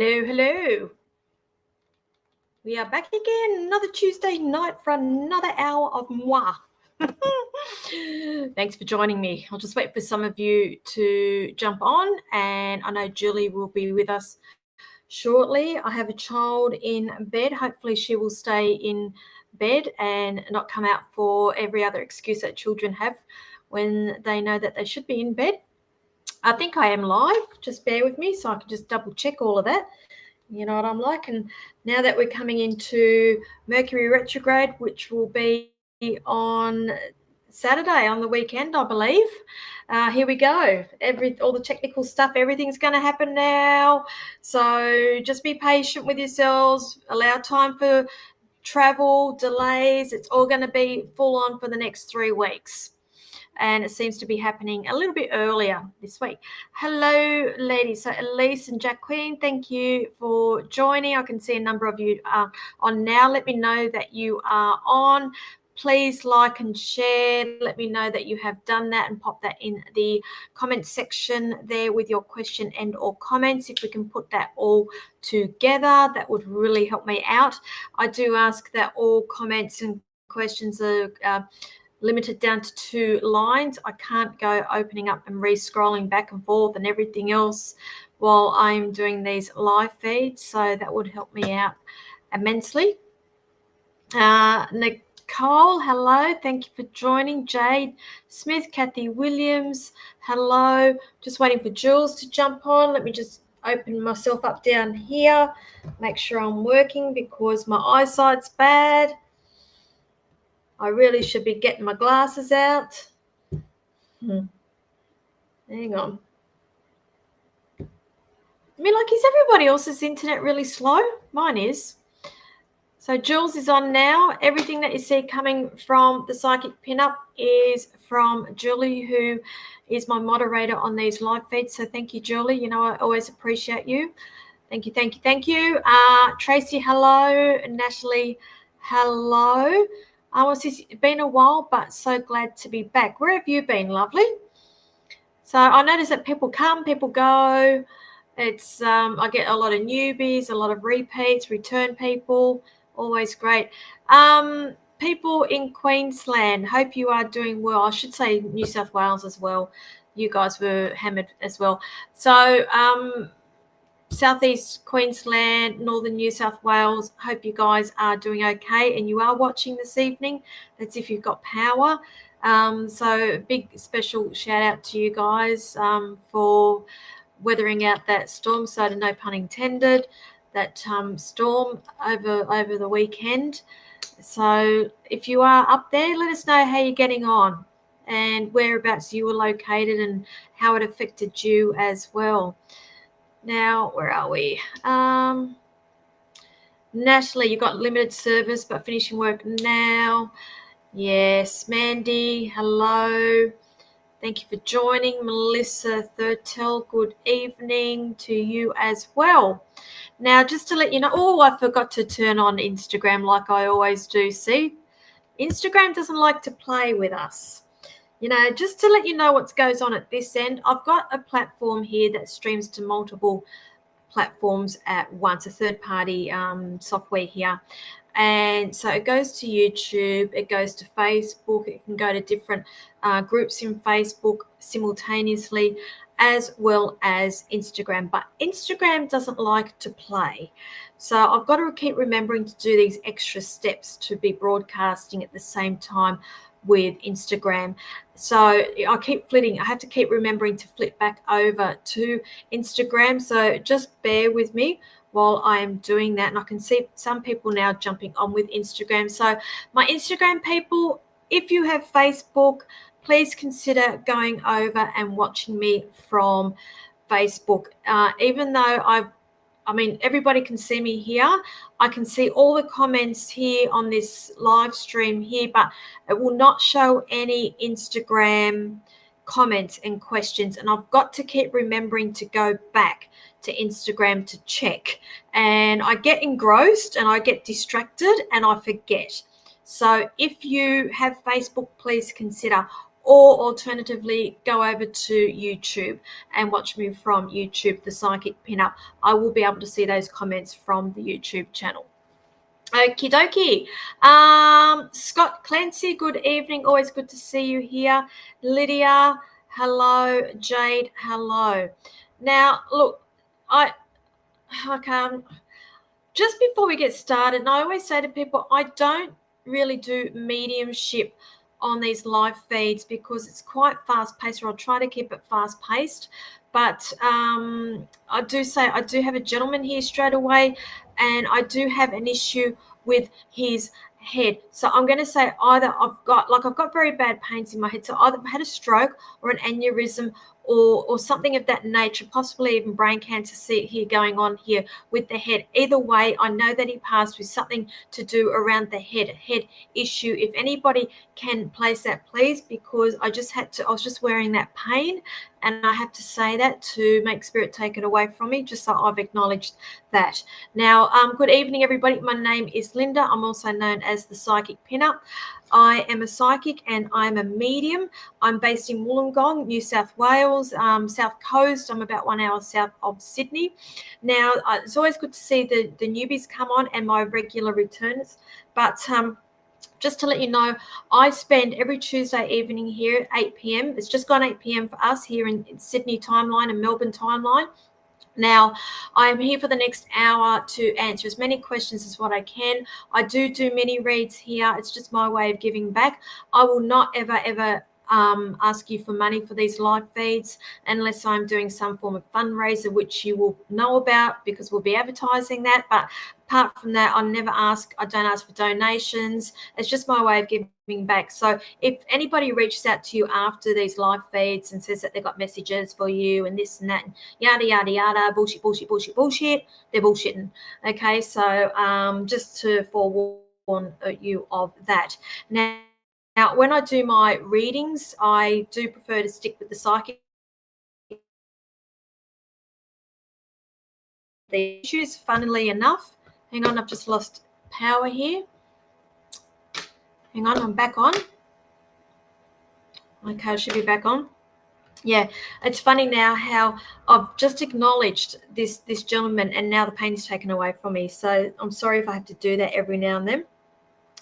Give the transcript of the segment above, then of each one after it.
Hello. We are back again, another Tuesday night for another hour of moi. Thanks for joining me. I'll just wait for some of you to jump on, and I know Julie will be with us shortly. I have a child in bed. Hopefully she will stay in bed and not come out for every other excuse that children have when they know that they should be in bed. I think I am live. Just bear with me so I can just double check all of that. You know what I'm like. And now that we're coming into Mercury retrograde, which will be on Saturday on the weekend, I believe. Here we go. All the technical stuff, everything's going to happen now. So just be patient with yourselves. Allow time for travel, delays. It's all going to be full on for the next 3 weeks. And it seems to be happening a little bit earlier this week. Hello, ladies. So Elise and Jacqueline, thank you for joining. I can see a number of you are on now. Let me know that you are on. Please like and share. Let me know that you have done that and pop that in the comment section there with your question and or comments. If we can put that all together, that would really help me out. I do ask that all comments and questions are limited down to 2 lines. I can't go opening up and re-scrolling back and forth and everything else while I'm doing these live feeds, so that would help me out immensely. Nicole, hello, thank you for joining. Jade Smith, Kathy Williams, hello. Just waiting for Jules to jump on. Let me just open myself up down here, make sure I'm working because my eyesight's bad. I really should be getting my glasses out. Hang on. I mean, like, is everybody else's internet really slow? Mine is. So Jules is on now. Everything that you see coming from the Psychic Pinup is from Julie, who is my moderator on these live feeds. So thank you, Julie. You know, I always appreciate you. Thank you, thank you, thank you. Tracy, hello. Natalie, hello. It's been a while, but so glad to be back. Where have you been, lovely? So I notice that people come, people go. It's I get a lot of newbies, a lot of repeats, return people. Always great. People in Queensland, hope you are doing well. I should say New South Wales as well. You guys were hammered as well. So Southeast Queensland, Northern New South Wales, hope you guys are doing okay and you are watching this evening. That's if you've got power. So big special shout out to you guys for weathering out that storm. So no pun intended, that storm over the weekend. So if you are up there, let us know how you're getting on and whereabouts you were located and how it affected you as well. Now, where are we? Natalie, you've got limited service, but finishing work now. Yes, Mandy, hello. Thank you for joining. Melissa Thurtell, good evening to you as well. Now, just to let you know, I forgot to turn on Instagram like I always do. See, Instagram doesn't like to play with us. You know, just to let you know what goes on at this end, I've got a platform here that streams to multiple platforms at once, a third-party software here. And so it goes to YouTube, it goes to Facebook, it can go to different groups in Facebook simultaneously, as well as Instagram. But Instagram doesn't like to play. So I've got to keep remembering to do these extra steps to be broadcasting at the same time with Instagram. So I keep flitting. I have to keep remembering to flip back over to Instagram. So just bear with me while I am doing that. And I can see some people now jumping on with Instagram. So my Instagram people, if you have Facebook, please consider going over and watching me from Facebook. Even though everybody can see me here. I can see all the comments here on this live stream here, but it will not show any Instagram comments and questions. And I've got to keep remembering to go back to Instagram to check. And I get engrossed and I get distracted and I forget. So if you have Facebook, please consider or alternatively go over to YouTube and watch me from YouTube, The Psychic Pinup. I will be able to see those comments from the YouTube channel. Okie dokie. Scott Clancy, good evening. Always good to see you here. Lydia, hello. Jade, hello. Now, look, just before we get started, and I always say to people, I don't really do mediumship on these live feeds because it's quite fast-paced, or I'll try to keep it fast-paced. But I do say I do have a gentleman here straight away, and I do have an issue with his head. So I'm going to say either I've got very bad pains in my head. So either I've had a stroke or an aneurysm or something of that nature, possibly even brain cancer here going on here with the head. Either way, I know that he passed with something to do around the head issue. If anybody can place that, please, because I was just wearing that pain, and I have to say that to make spirit take it away from me, just so I've acknowledged that. Now, good evening, everybody. My name is Linda. I'm also known as the Psychic Pinup. I am a psychic and I'm a medium. I'm based in Wollongong, New South Wales, South Coast. I'm about 1 hour south of Sydney. Now, it's always good to see the newbies come on and my regular returners. But just to let you know, I spend every Tuesday evening here at 8 p.m. It's just gone 8 p.m. for us here in Sydney timeline and Melbourne timeline. Now, I'm here for the next hour to answer as many questions as what I can. I do mini reads here. It's just my way of giving back. I will not ever ask you for money for these live feeds unless I'm doing some form of fundraiser, which you will know about because we'll be advertising that. But apart from that, I don't ask for donations. It's just my way of giving back. So if anybody reaches out to you after these live feeds and says that they've got messages for you and this and that, and yada, yada, yada, bullshit, they're bullshitting. Okay, so just to forewarn you of that. Now, when I do my readings, I do prefer to stick with the psychic. The issues, funnily enough, hang on, I've just lost power here. Hang on, I'm back on. Okay, I should be back on. Yeah, it's funny now how I've just acknowledged this gentleman and now the pain's taken away from me. So I'm sorry if I have to do that every now and then.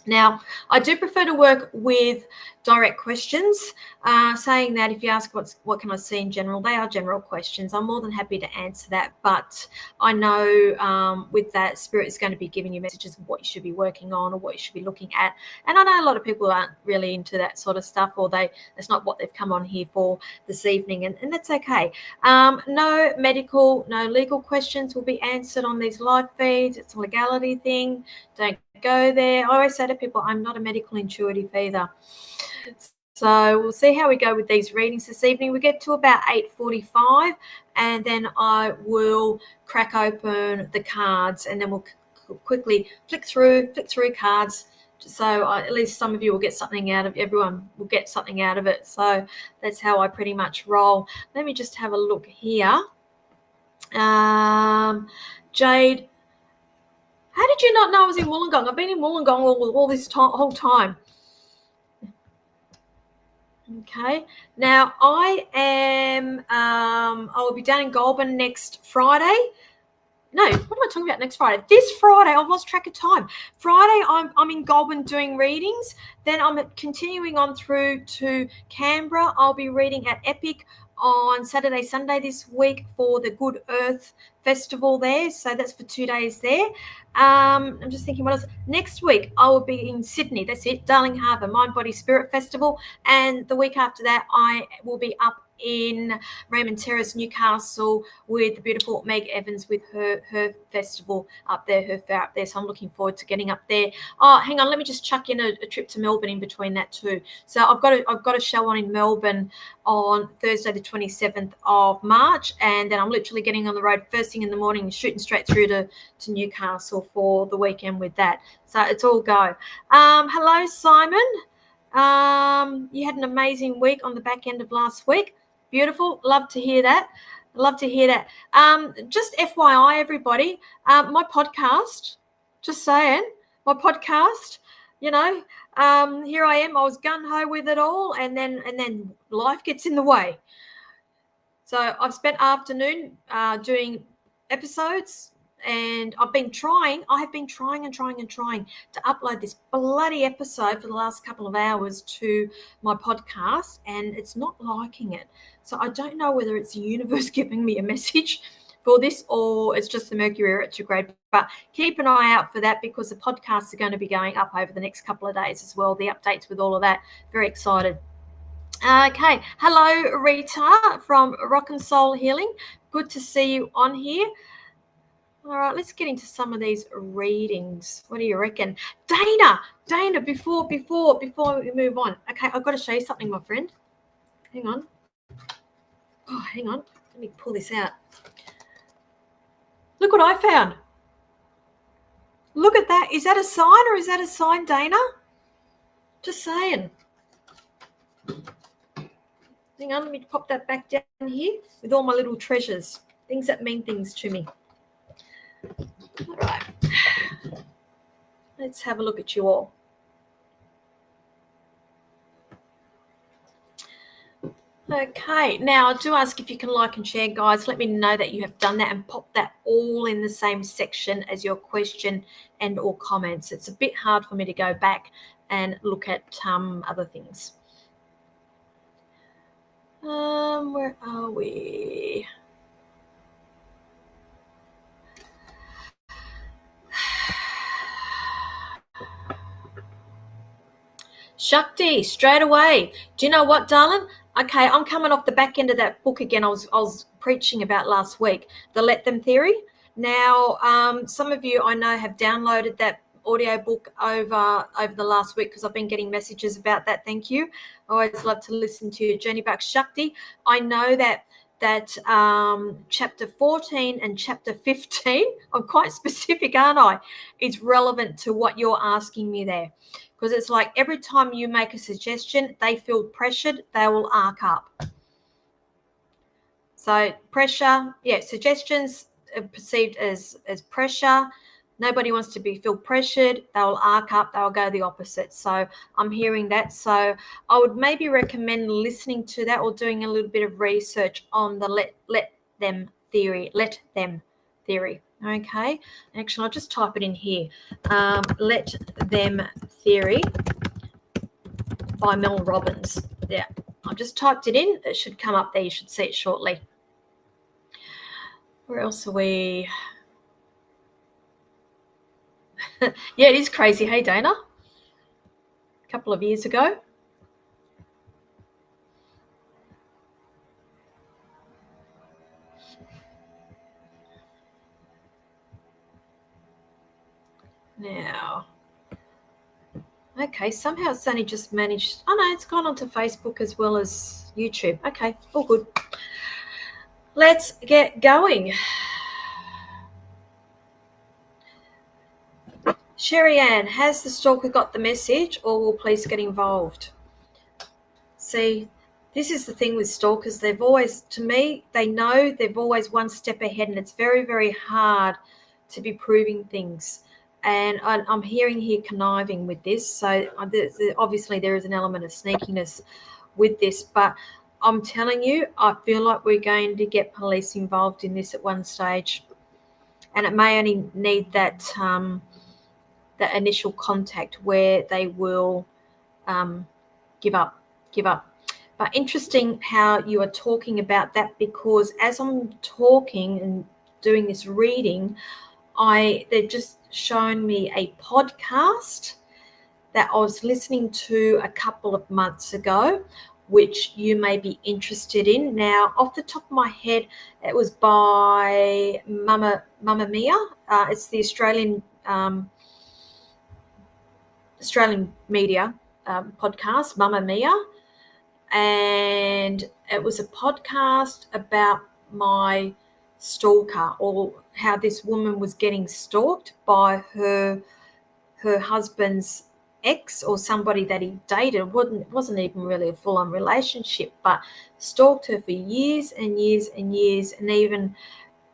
Now, I do prefer to work with direct questions, saying that if you ask what can I see in general, they are general questions. I'm more than happy to answer that, but I know with that, Spirit is going to be giving you messages of what you should be working on or what you should be looking at. And I know a lot of people aren't really into that sort of stuff, or that's not what they've come on here for this evening, and that's okay. No medical, no legal questions will be answered on these live feeds. It's a legality thing. Don't go there. I always say to people, I'm not a medical intuitive either. So we'll see how we go with these readings this evening. We get to about 8:45 and then I will crack open the cards and then we'll quickly flick through cards. So at least some of you will get something out of everyone will get something out of it. So that's how I pretty much roll. Let me just have a look here. Jade, how did you not know I was in Wollongong? I've been in Wollongong all this whole time. Okay. Now I will be down in Goulburn next Friday. No, what am I talking about next Friday? This Friday, I've lost track of time. Friday, I'm in Goulburn doing readings. Then I'm continuing on through to Canberra. I'll be reading at Epic on Saturday, Sunday this week for the Good Earth Festival there. So that's for 2 days there. I'm just thinking what else. Next week, I will be in Sydney. That's it, Darling Harbour, Mind, Body, Spirit Festival. And the week after that, I will be up in Raymond Terrace, Newcastle, with the beautiful Meg Evans with her festival up there, her fair up there. So I'm looking forward to getting up there. Oh, hang on, let me just chuck in a trip to Melbourne in between that too. So I've got a show on in Melbourne on Thursday, the 27th of March, and then I'm literally getting on the road first thing in the morning, shooting straight through to Newcastle for the weekend with that. So it's all go. Hello, Simon. You had an amazing week on the back end of last week. Beautiful. Love to hear that. Just FYI, everybody, my podcast, just saying, my podcast Here I am. I was gung-ho with it all, and then life gets in the way. So I've spent afternoon doing episodes, and I have been trying and trying to upload this bloody episode for the last couple of hours to my podcast, and it's not liking it. So I don't know whether it's the universe giving me a message for this, or it's just the Mercury retrograde. But keep an eye out for that, because the podcasts are going to be going up over the next couple of days as well. The updates with all of that. Very excited. Okay. Hello, Rita from Rock and Soul Healing. Good to see you on here. All right, let's get into some of these readings. What do you reckon? Dana, before we move on. Okay, I've got to show you something, my friend. Hang on. Oh, hang on. Let me pull this out. Look what I found. Look at that. Is that a sign, or is that a sign, Dana? Just saying. Hang on, let me pop that back down here with all my little treasures, things that mean things to me. All right. Let's have a look at you all. Okay, now I do ask if you can like and share, guys. Let me know that you have done that, and pop that all in the same section as your question and or comments. It's a bit hard for me to go back and look at other things. Where are we? Shakti, straight away. Do you know what, darling? Okay, I'm coming off the back end of that book again. I was preaching about last week, the Let Them Theory. Now, some of you I know have downloaded that audio book over the last week, because I've been getting messages about that. Thank you. I always love to listen to your journey back, Shakti. I know that chapter 14 and chapter 15, I'm quite specific, aren't I? It's relevant to what you're asking me there, because it's like every time you make a suggestion, they feel pressured, they will arc up. So pressure, suggestions are perceived as pressure. Nobody wants to feel pressured. They'll arc up. They'll go the opposite. So I'm hearing that. So I would maybe recommend listening to that, or doing a little bit of research on the let them theory. Let them theory. Okay. Actually, I'll just type it in here. Let them theory by Mel Robbins. Yeah. I've just typed it in. It should come up there. You should see it shortly. Where else are we? Yeah, it is crazy. Hey, Dana. A couple of years ago. Now, okay, somehow it's only just managed. Oh, no, it's gone onto Facebook as well as YouTube. Okay, all good. Let's get going. Sherry Ann, has the stalker got the message, or will police get involved? See, this is the thing with stalkers. They've always, to me, they know they've always one step ahead, and it's very, very hard to be proving things. And I'm hearing here conniving with this. So obviously there is an element of sneakiness with this, but I'm telling you, I feel like we're going to get police involved in this at one stage. And it may only need that that initial contact where they will give up. But interesting how you are talking about that, because as I'm talking and doing this reading, they've just shown me a podcast that I was listening to a couple of months ago, which you may be interested in. Now, off the top of my head, it was by Mama Mia. It's the Australian media podcast, Mama Mia. And it was a podcast about my stalker, or how this woman was getting stalked by her husband's ex, or somebody that he dated. It wasn't even really a full-on relationship, but stalked her for years and years and years, and even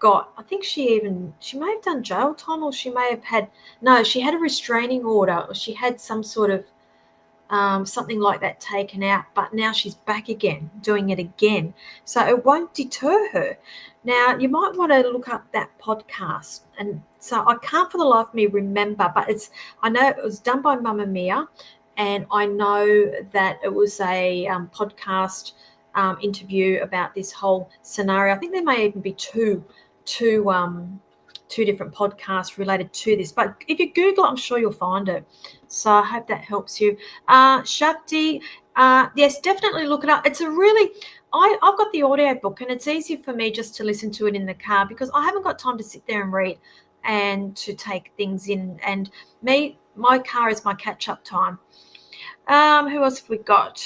got, I think she may have done jail time, or she may have had, no, she had a restraining order, or she had some sort of something like that taken out, but now she's back again, doing it again. So it won't deter her. Now, you might want to look up that podcast. And so I can't for the life of me remember, but I know it was done by Mamma Mia, and I know that it was a podcast interview about this whole scenario. I think there may even be two different podcasts related to this, but if you Google it, I'm sure you'll find it. So I hope that helps you. Shakti, yes, definitely look it up. It's a really, I've got the audio book, and it's easy for me just to listen to it in the car because I haven't got time to sit there and read and to take things in. And my car is my catch-up time. Who else have we got?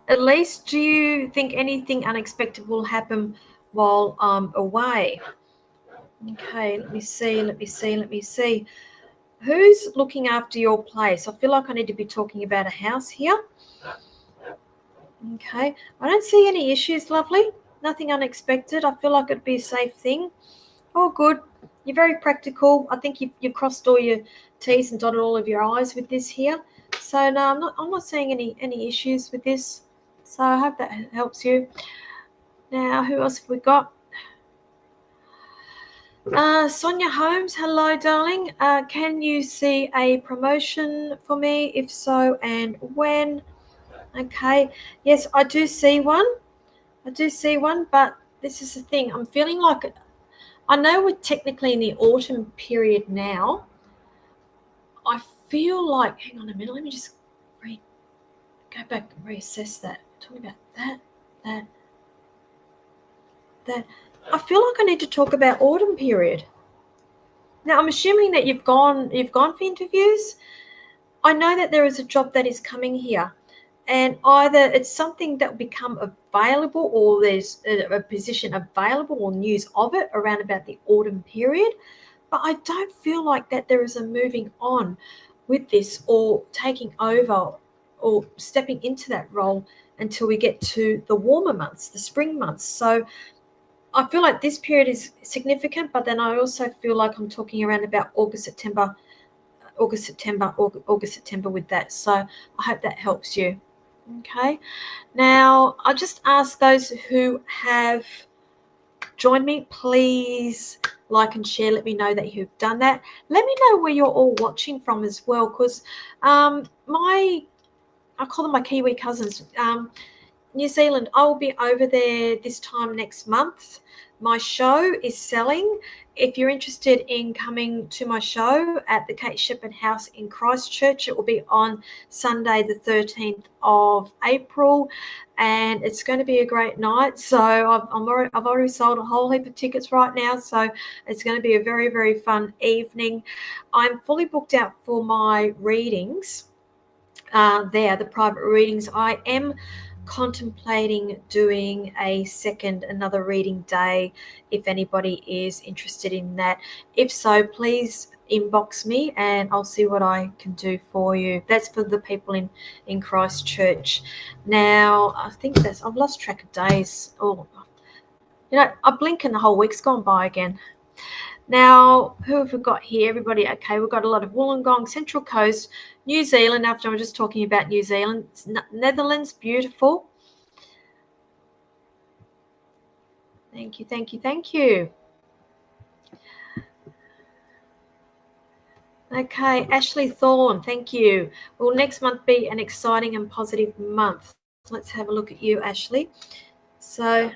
At least, do you think anything unexpected will happen while I'm away? Okay, let me see. Who's looking after your place? I feel like I need to be talking about a house here. Okay, I don't see any issues, lovely. Nothing unexpected. I feel like it'd be a safe thing. Oh, good. You're very practical. I think you've crossed all your T's and dotted all of your I's with this here. So no, I'm not seeing any issues with this. So I hope that helps you. Now, who else have we got? Sonia Holmes, hello, darling. Can you see a promotion for me? If so, and when? Okay. Yes, I do see one. But this is the thing. I'm feeling like, I know we're technically in the autumn period now. I feel like, hang on a minute, let me just go back and reassess that. Talking about that. I feel like I need to talk about autumn period. Now, I'm assuming that you've gone for interviews. I know that there is a job that is coming here, and either it's something that will become available, or there's a position available or news of it around about the autumn period. But I don't feel like that there is a moving on with this, or taking over, or stepping into that role until we get to the warmer months, the spring months. So I feel like this period is significant, but then I also feel like I'm talking around about August, September with that. So I hope that helps you. Okay. Now, I'll just ask those who have joined me, please like and share. Let me know that you've done that. Let me know where you're all watching from as well, because I call them my Kiwi cousins. New Zealand, I will be over there this time next month. My show is selling. If you're interested in coming to my show at the Kate Shepherd House in Christchurch, it will be on Sunday the 13th of April, and it's going to be a great night. So I've already sold a whole heap of tickets right now, so it's going to be a very, very fun evening. I'm fully booked out for my readings the private readings. I am contemplating doing another reading day if anybody is interested in that. If so, please inbox me and I'll see what I can do for you. That's for the people in Christchurch. Now, I think I've lost track of days. I blink and the whole week's gone by again. Now, who have we got here? Everybody, okay, we've got a lot of Wollongong, Central Coast, New Zealand, after I was just talking about New Zealand, Netherlands, beautiful. Thank you. Okay, Ashley Thorne, thank you. Will next month be an exciting and positive month? Let's have a look at you, Ashley. So,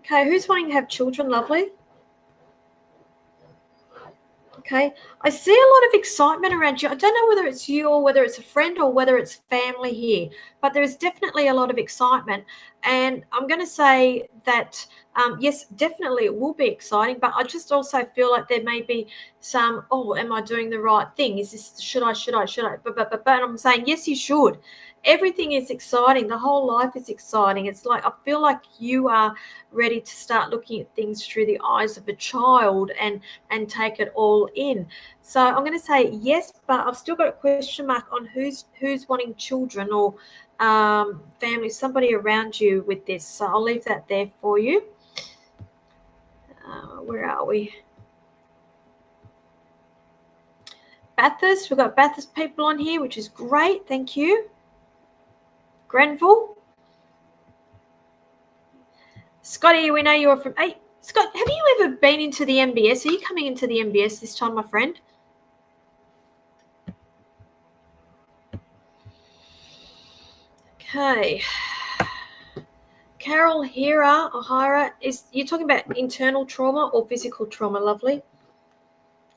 okay, who's wanting to have children, lovely? Okay, I see a lot of excitement around you. I don't know whether it's you or whether it's a friend or whether it's family here, but there is definitely a lot of excitement. And I'm going to say that, yes, definitely it will be exciting, but I just also feel like there may be am I doing the right thing? Should I? But I'm saying, yes, you should. everything is exciting. The whole life is exciting. It's like I feel like you are ready to start looking at things through the eyes of a child and take it all in. So I'm going to say yes, but I've still got a question mark on who's wanting children or family, somebody around you with this. So I'll leave that there for you. Where are we? Bathurst. We've got Bathurst people on here, which is great. Thank you. Grenville. Scotty, we know you're from... Hey, Scott, have you ever been into the MBS? Are you coming into the MBS this time, my friend? Okay. Carol O'Hara, is you talking about internal trauma or physical trauma, lovely?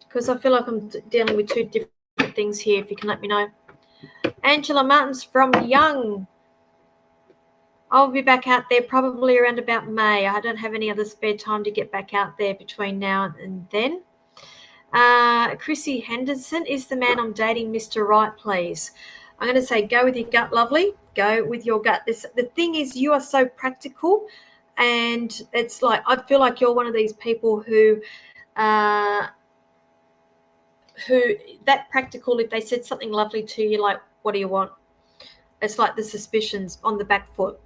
Because I feel like I'm dealing with two different things here, if you can let me know. Angela Martins from Young. I'll be back out there probably around about May. I don't have any other spare time to get back out there between now and then. Chrissy Henderson, is the man I'm dating Mr. Right, please? I'm going to say go with your gut, lovely. Go with your gut. The thing is, you are so practical, and it's like I feel like you're one of these people who that practical. If they said something lovely to you, like, what do you want? It's like the suspicions on the back foot.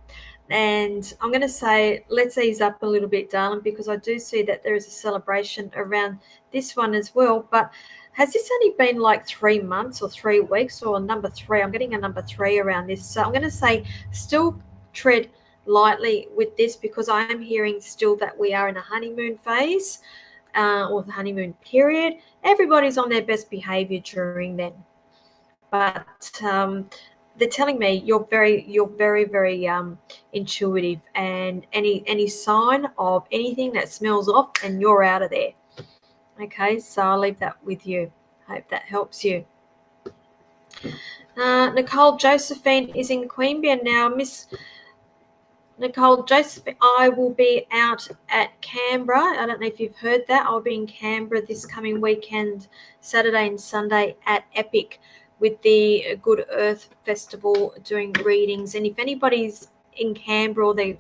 And I'm going to say, let's ease up a little bit, darling, because I do see that there is a celebration around this one as well. But has this only been like 3 months or 3 weeks or number 3? I'm getting a number 3 around this. So I'm going to say still tread lightly with this, because I am hearing still that we are in a honeymoon phase or the honeymoon period. Everybody's on their best behavior during then. But they're telling me you're very intuitive, and any sign of anything that smells off and you're out of there. Okay, so I'll leave that with you. Hope that helps you. Nicole Josephine is in Queanbeyan now. Miss Nicole Josephine, I will be out at Canberra. I don't know if you've heard that. I'll be in Canberra this coming weekend, Saturday and Sunday at Epic, with the Good Earth Festival, doing readings. And if anybody's in Canberra or they're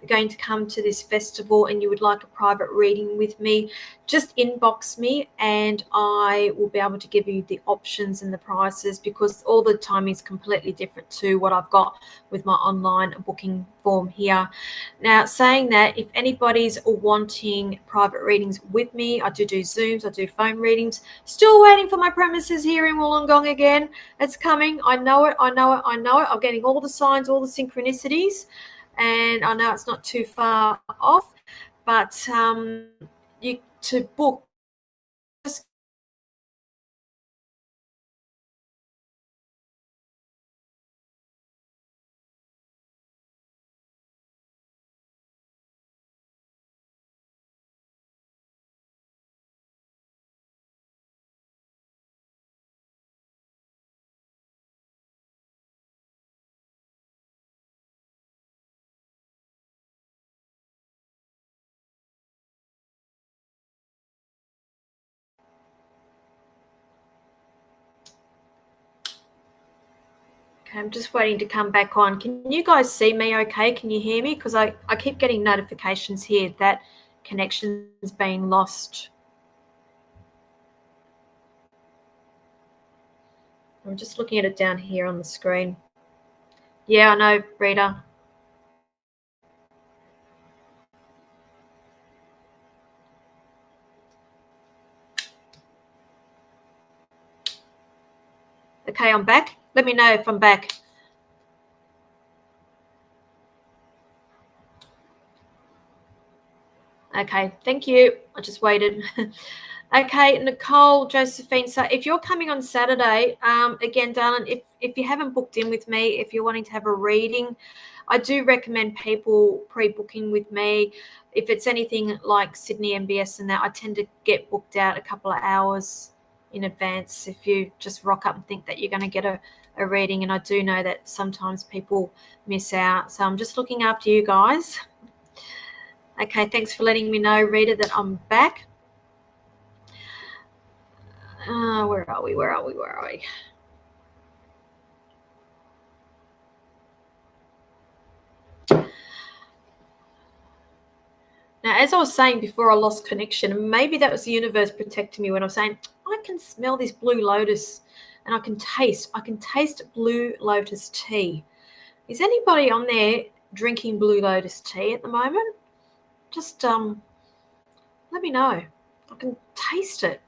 going to come to this festival and you would like a private reading with me, just inbox me and I will be able to give you the options and the prices, because all the time is completely different to what I've got with my online booking form here. Now, saying that, if anybody's wanting private readings with me, I do Zooms, I do phone readings. Still waiting for my premises here in Wollongong again. It's coming. I know it. I'm getting all the signs, all the synchronicities, and I know it's not too far off. But you to book, just okay, I'm just waiting to come back on. Can you guys see me okay? Can you hear me? Because I keep getting notifications here that connection's being lost. I'm just looking at it down here on the screen. Yeah, I know, Rita. Okay, I'm back. Let me know if I'm back. Okay, thank you. I just waited. Okay, Nicole Josephine. So if you're coming on Saturday, again, darling, if you haven't booked in with me, if you're wanting to have a reading, I do recommend people pre-booking with me. If it's anything like Sydney MBS and that, I tend to get booked out a couple of hours in advance if you just rock up and think that you're going to get a reading. And I do know that sometimes people miss out. So I'm just looking after you guys. Okay, thanks for letting me know, Rita, that I'm back. Where are we? Now, as I was saying before I lost connection, maybe that was the universe protecting me when I was saying, I can smell this blue lotus and I can taste blue lotus tea. Is anybody on there drinking blue lotus tea at the moment? Just let me know. I can taste it.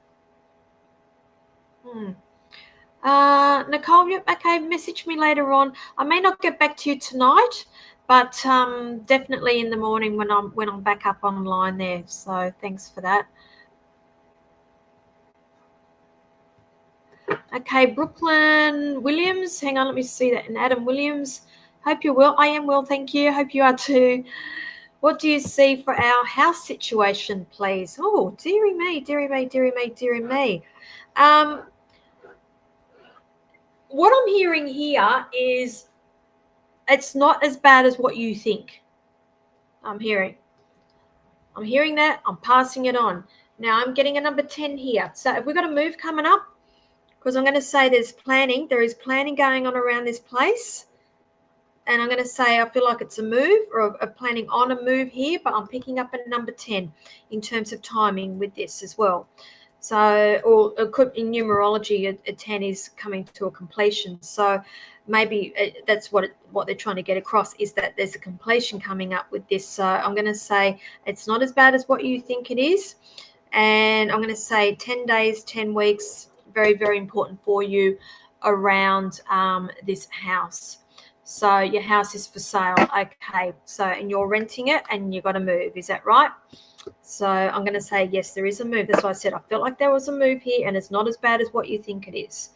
Nicole, yep, okay, message me later on. I may not get back to you tonight, but definitely in the morning when I'm back up online there. So thanks for that. Okay, Brooklyn Williams. Hang on, let me see that. And Adam Williams. Hope you're well. I am well, thank you. Hope you are too. What do you see for our house situation, please? Oh, dearie me, dearie me, dearie me, dearie me. What I'm hearing here is it's not as bad as what you think. I'm hearing that. I'm passing it on. Now I'm getting a number 10 here. So if we've got a move coming up, because I'm going to say there is planning going on around this place. And I'm going to say I feel like it's a move or a planning on a move here, but I'm picking up a number 10 in terms of timing with this as well. So, or it could, in numerology, a 10 is coming to a completion. So maybe that's what they're trying to get across, is that there's a completion coming up with this. So I'm going to say it's not as bad as what you think it is. And I'm going to say 10 days, 10 weeks, very, very important for you around this house. So your house is for sale. Okay. So, and you're renting it and you've got to move. Is that right? So I'm going to say, yes, there is a move. That's why I said I felt like there was a move here and it's not as bad as what you think it is.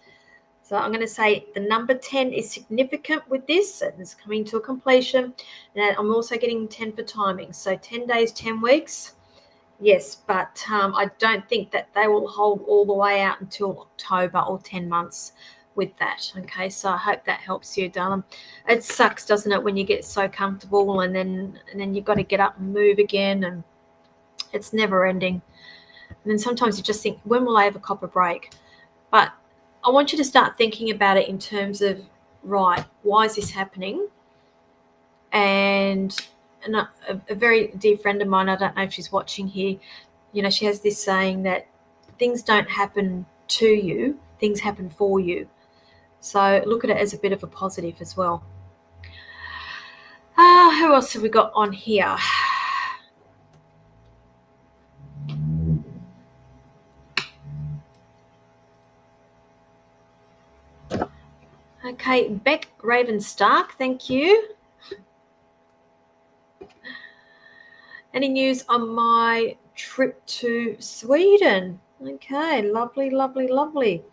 So I'm going to say the number 10 is significant with this, and it's coming to a completion. And I'm also getting 10 for timing. So 10 days, 10 weeks. Yes, but I don't think that they will hold all the way out until October or 10 months with that. Okay, so I hope that helps you, darling. It sucks, doesn't it, when you get so comfortable and then you've got to get up and move again, and it's never ending. And then sometimes you just think, when will I ever cop a break? But I want you to start thinking about it in terms of, right, why is this happening? And a very dear friend of mine, I don't know if she's watching here, she has this saying that things don't happen to you, things happen for you. So look at it as a bit of a positive as well. Who else have we got on here? Okay, Beck Raven Stark, thank you. Any news on my trip to Sweden? Okay, lovely, lovely, lovely.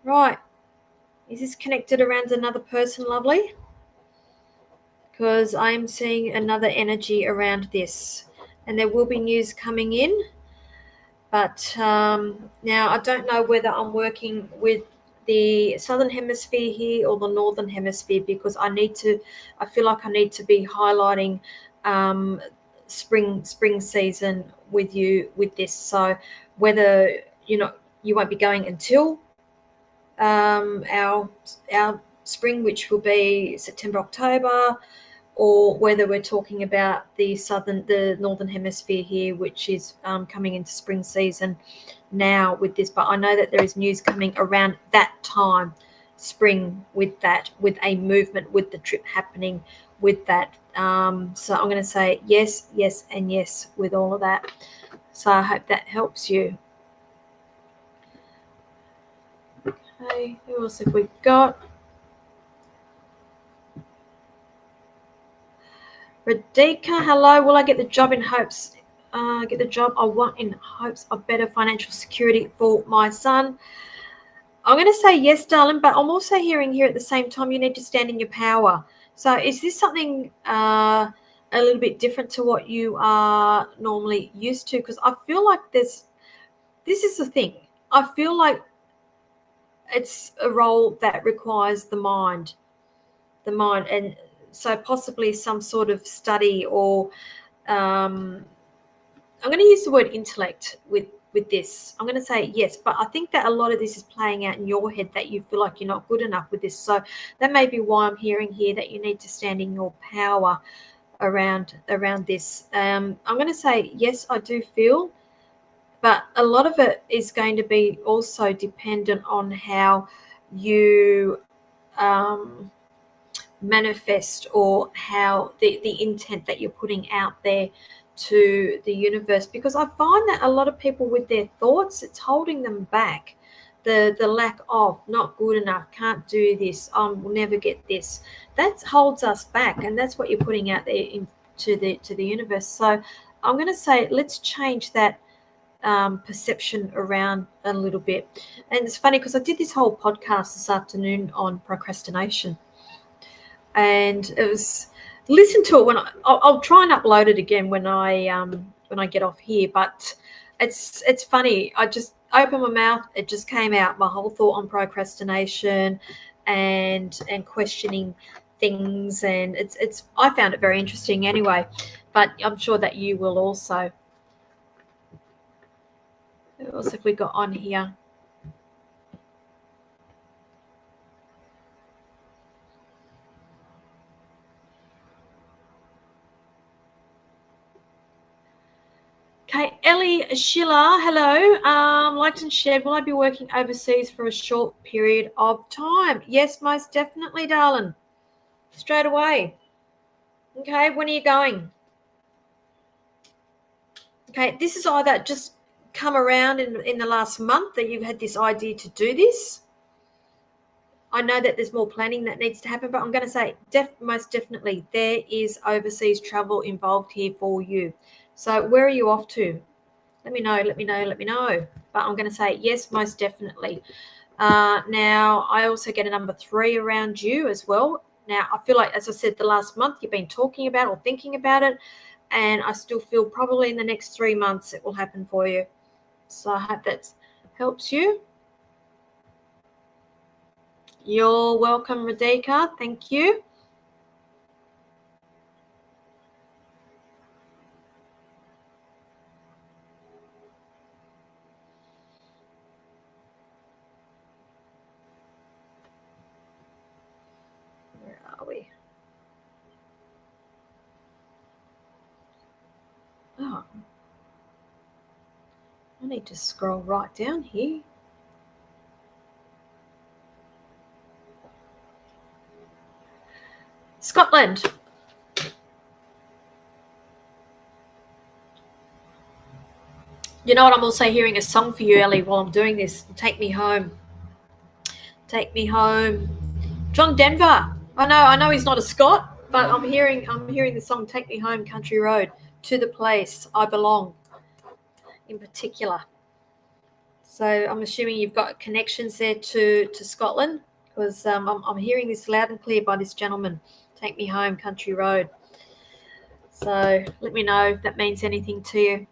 Right. Is this connected around another person, lovely? Because I'm seeing another energy around this. And there will be news coming in. But now I don't know whether I'm working with the Southern Hemisphere here or the Northern Hemisphere, because I feel like I need to be highlighting spring season with you with this. So whether you won't be going until our spring, which will be September, October, or whether we're talking about the Northern Hemisphere here, which is coming into spring season now with this. But I know that there is news coming around that time, spring, with a movement, with the trip happening with that. So I'm going to say yes, yes, and yes with all of that. So I hope that helps you. Okay, who else have we got? Radhika, hello. Will I get the job in hopes? Get the job I want in hopes of better financial security for my son. I'm going to say yes, darling, but I'm also hearing here at the same time you need to stand in your power. So is this something a little bit different to what you are normally used to? Because I feel like this is the thing. I feel like it's a role that requires the mind, and so possibly some sort of study, or I'm going to use the word intellect with this. I'm going to say yes, but I think that a lot of this is playing out in your head, that you feel like you're not good enough with this. So that may be why I'm hearing here that you need to stand in your power around this. I'm going to say yes, I do feel, but a lot of it is going to be also dependent on how you manifest, or how the intent that you're putting out there to the universe, because I find that a lot of people with their thoughts, it's holding them back. The lack of, not good enough, can't do this, will never get this, that holds us back, and that's what you're putting out there to the universe. So I'm going to say, let's change that perception around a little bit. And it's funny because I did this whole podcast this afternoon on procrastination, and it was, listen to it when I'll try and upload it again when I get off here. But it's funny. I just opened my mouth, it just came out, my whole thought on procrastination and questioning things, and it's I found it very interesting anyway. But I'm sure that you will also. What else have we got on here? Okay, Ellie Schiller, hello. Liked and shared. Will I be working overseas for a short period of time? Yes, most definitely, darling. Straight away. Okay, when are you going? Okay, this is either just come around in the last month that you've had this idea to do this. I know that there's more planning that needs to happen, but I'm going to say most definitely there is overseas travel involved here for you. So where are you off to? Let me know. But I'm going to say yes, most definitely. Now, I also get a number 3 around you as well. Now, I feel like, as I said, the last month you've been talking about or thinking about it, and I still feel probably in the next 3 months it will happen for you. So I hope that helps you. You're welcome, Radhika. Thank you. Where are we? Oh, I need to scroll right down here. Scotland. You know what? I'm also hearing a song for you, Ellie, while I'm doing this. Take Me Home. Take Me Home. John Denver. I know he's not a Scot, but I'm hearing the song Take Me Home, Country Road, to the place I belong in particular. So I'm assuming you've got connections there to Scotland, because I'm hearing this loud and clear by this gentleman. Take Me Home, Country Road. So let me know if that means anything to you.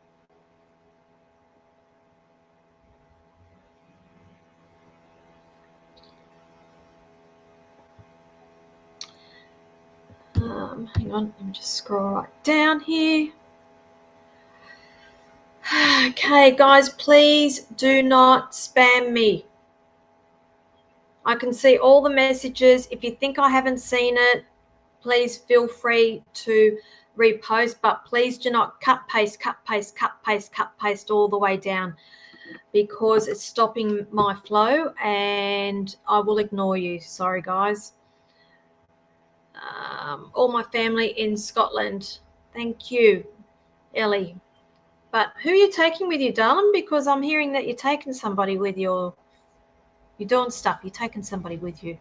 Hang on, let me just scroll right down here. Okay, guys, please do not spam me. I can see all the messages. If you think I haven't seen it, please feel free to repost, but please do not cut, paste all the way down, because it's stopping my flow and I will ignore you. Sorry, guys. All my family in Scotland. Thank you, Ellie. But who are you taking with you, darling? Because I'm hearing that you're taking somebody with you. You're doing stuff. You're taking somebody with you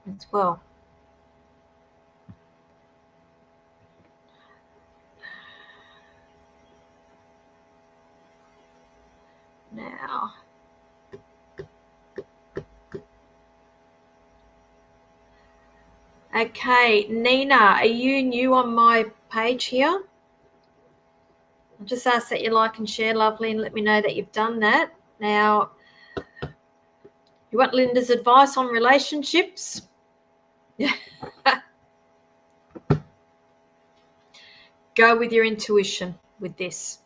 as well. Now, okay, Nina, are you new on my page here? I'll just ask that you like and share, lovely, and let me know that you've done that. Now, you want Linda's advice on relationships? Go with your intuition with this.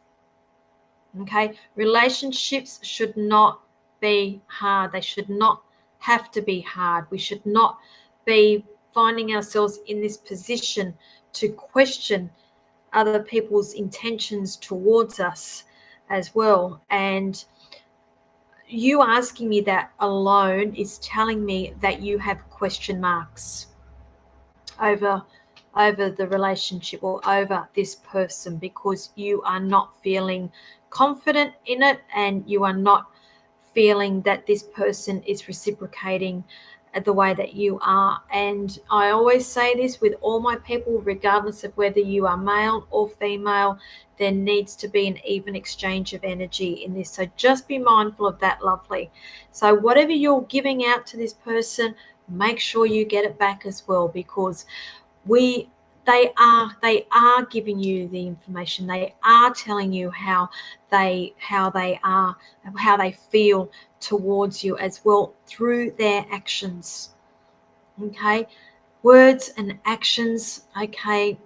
Okay, relationships should not be hard. They should not have to be hard. We should not be finding ourselves in this position to question other people's intentions towards us as well. And you asking me that alone is telling me that you have question marks over the relationship or over this person, because you are not feeling confident in it, and you are not feeling that this person is reciprocating the way that you are. And I always say this with all my people, regardless of whether you are male or female, there needs to be an even exchange of energy in this. So just be mindful of that, lovely. So whatever you're giving out to this person, make sure you get it back as well, because they are giving you the information. They are telling you how they feel towards you as well through their actions. Okay, words and actions. Okay,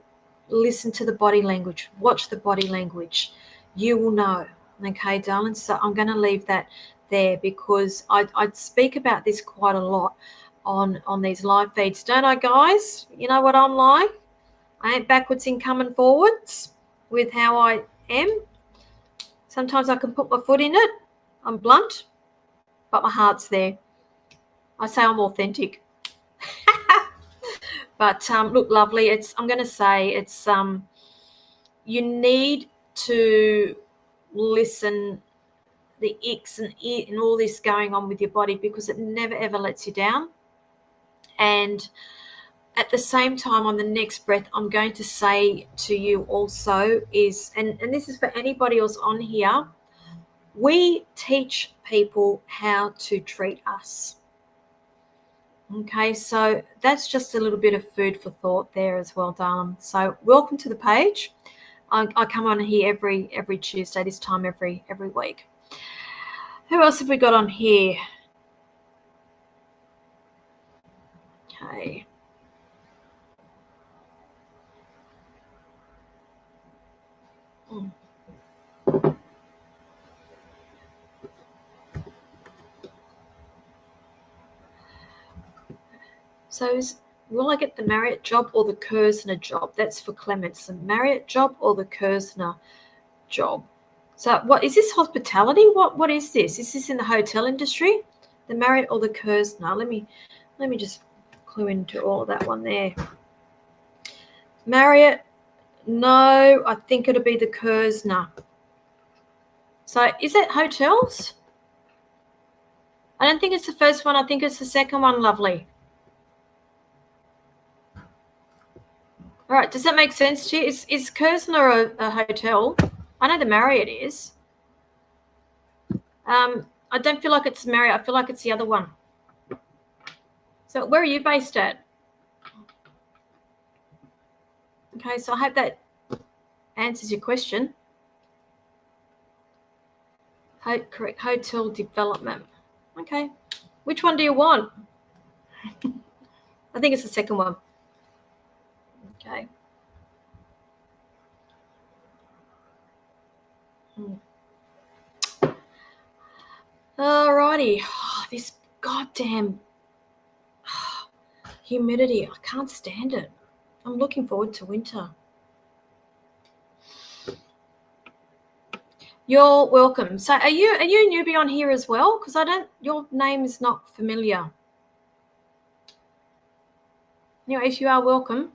listen to the body language, watch the body language. You will know. Okay, darling. So I'm going to leave that there, because I speak about this quite a lot on these live feeds, don't I, guys? You know what I'm like. I ain't backwards in coming forwards with how I am. Sometimes I can put my foot in it. I'm blunt, but my heart's there. I say I'm authentic. But look, lovely. I'm going to say it's you need to listen the icks and all this going on with your body, because it never ever lets you down. And at the same time, on the next breath, I'm going to say to you also is, and this is for anybody else on here, we teach people how to treat us. Okay, so that's just a little bit of food for thought there as well, darling. So welcome to the page. I come on here every Tuesday, this time every week. Who else have we got on here? Okay. So will I get the Marriott job or the Kerzner job? That's for Clements. The Marriott job or the Kerzner job? So what is this, hospitality? What is this? Is this in the hotel industry? The Marriott or the Kerzner? Let me just clue into all of that one there. Marriott, no, I think it'll be the Kerzner. So is it hotels? I don't think it's the first one. I think it's the second one, lovely. All right, does that make sense to you? Is Kerzner a hotel? I know the Marriott is. I don't feel like it's Marriott. I feel like it's the other one. So where are you based at? Okay, so I hope that answers your question. Correct, hotel development. Okay, which one do you want? I think it's the second one. Okay. Alrighty. Oh, this goddamn humidity. I can't stand it. I'm looking forward to winter. You're welcome. So are you a newbie on here as well? Because your name is not familiar. Anyway, if you are, welcome.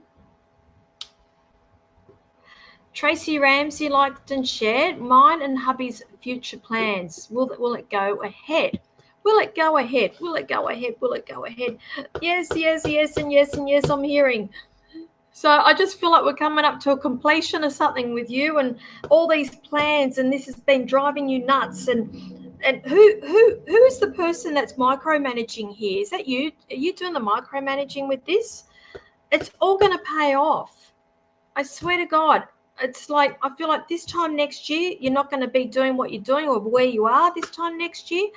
Tracy Ramsey liked and shared mine and hubby's future plans. Will it go ahead? Will it go ahead? Will it go ahead? Will it go ahead? Yes, yes, yes, and yes, and yes, I'm hearing. So I just feel like we're coming up to a completion of something with you and all these plans, and this has been driving you nuts. And who is the person that's micromanaging here? Is that you? Are you doing the micromanaging with this? It's all going to pay off. I swear to God. It's like, I feel like this time next year, you're not going to be doing what you're doing or where you are this time next year.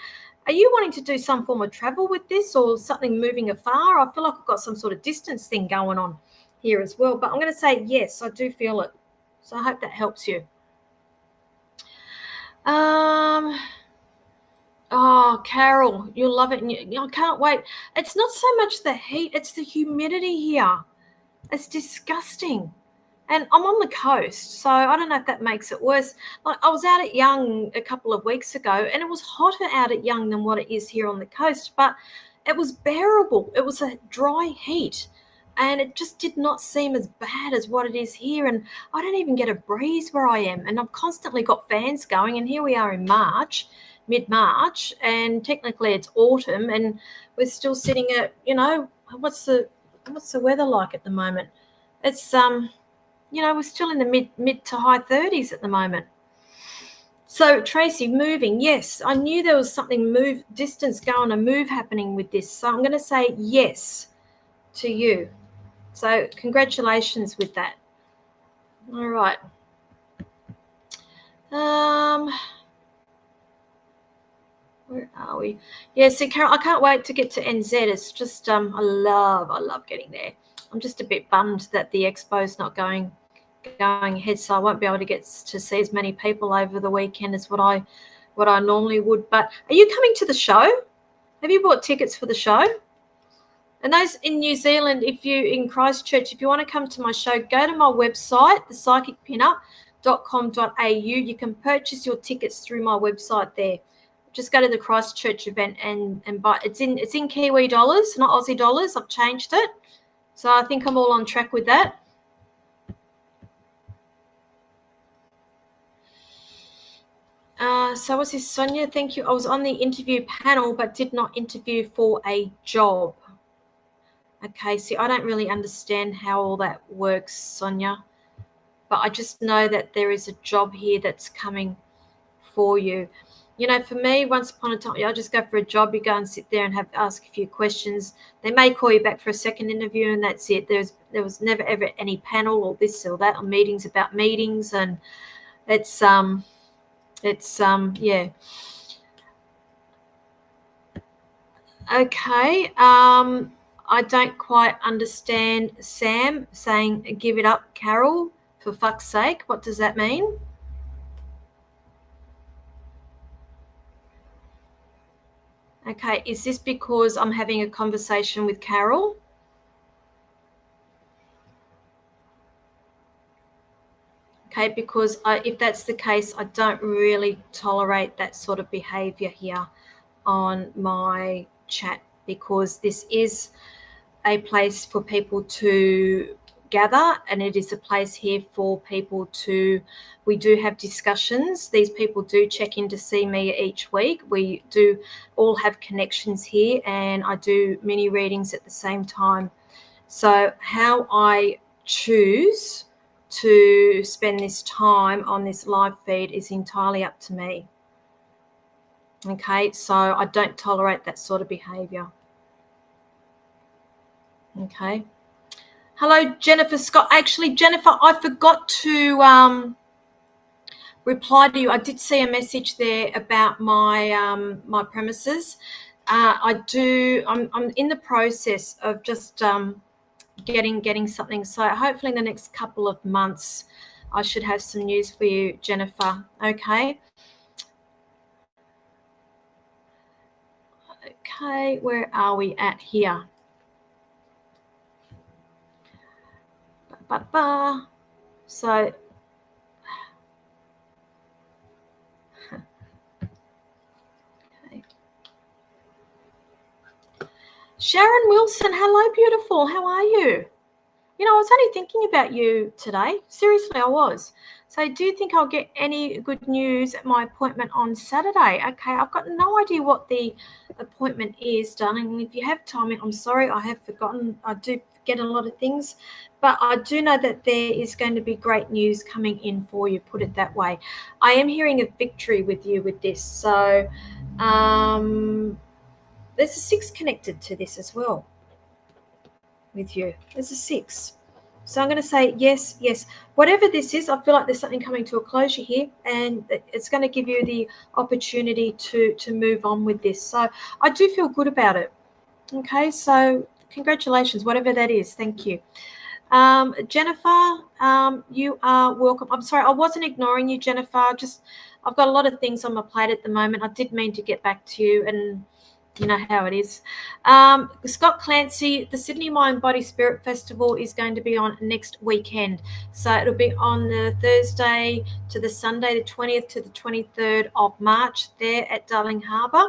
Are you wanting to do some form of travel with this or something moving afar? I feel like I've got some sort of distance thing going on here as well. But I'm going to say yes, I do feel it. So I hope that helps you. Oh, Carol, you'll love it. And I can't wait. It's not so much the heat, it's the humidity here. It's disgusting. And I'm on the coast, so I don't know if that makes it worse. Like, I was out at Young a couple of weeks ago, and it was hotter out at Young than what it is here on the coast, but it was bearable. It was a dry heat, and it just did not seem as bad as what it is here. And I don't even get a breeze where I am, and I've constantly got fans going. And here we are in March, mid-March, and technically it's autumn, and we're still sitting at, what's the weather like at the moment? It's we're still in the mid to high 30s at the moment. So Tracy, moving, yes, I knew there was something distance going, a move happening with this. So I'm going to say yes to you. So congratulations with that. All right. Where are we? Yeah, see, Carol, I can't wait to get to NZ. It's just I love getting there. I'm just a bit bummed that the expo's not going ahead, so I won't be able to get to see as many people over the weekend as what I normally would. But are you coming to the show? Have you bought tickets for the show? And those in New Zealand, in Christchurch, if you want to come to my show, go to my website, thepsychicpinup.com.au. You can purchase your tickets through my website there. Just go to the Christchurch event and buy. It's in Kiwi dollars, not Aussie dollars. I've changed it, so I think I'm all on track with that. So what's this, Sonia? Thank you. I was on the interview panel, but did not interview for a job. Okay, see, I don't really understand how all that works, Sonia, but I just know that there is a job here that's coming for you. For me, once upon a time, I just go for a job. You go and sit there and ask a few questions. They may call you back for a second interview, and that's it. There was never ever any panel or this or that, or meetings about meetings, and it's yeah. Okay. I don't quite understand Sam saying give it up, Carol, for fuck's sake. What does that mean? Okay, is this because I'm having a conversation with Carol? Okay, because if that's the case, I don't really tolerate that sort of behavior here on my chat, because this is a place for people to gather, and it is a place here for people we do have discussions. These people do check in to see me each week. We do all have connections here, and I do mini readings at the same time. So how I choose to spend this time on this live feed is entirely up to me. Okay, so I don't tolerate that sort of behavior. Okay. Hello, Jennifer Scott. Actually, Jennifer, I forgot to reply to you. I did see a message there about my my premises. I'm in the process of just getting something. So hopefully in the next couple of months, I should have some news for you, Jennifer. Okay. Okay, where are we at here? So okay. Sharon Wilson, hello, beautiful. How are you? I was only thinking about you today. Seriously, I was. So do you think I'll get any good news at my appointment on Saturday? Okay, I've got no idea what the appointment is, darling. If you have time, I'm sorry, I have forgotten. I do forget a lot of things, but I do know that there is going to be great news coming in for you, put it that way. I am hearing a victory with you with this. So there's a 6 connected to this as well with you. There's a 6. So I'm going to say yes. Whatever this is, I feel like there's something coming to a closure here, and it's going to give you the opportunity to move on with this. So I do feel good about it. Okay, so congratulations, whatever that is. Thank you. Jennifer, you are welcome. I'm sorry, I wasn't ignoring you, Jennifer. I've got a lot of things on my plate at the moment. I did mean to get back to you, and you know how it is. Scott Clancy, the Sydney Mind Body Spirit Festival is going to be on next weekend. So it'll be on the Thursday to the Sunday, the 20th to the 23rd of March there at Darling Harbour.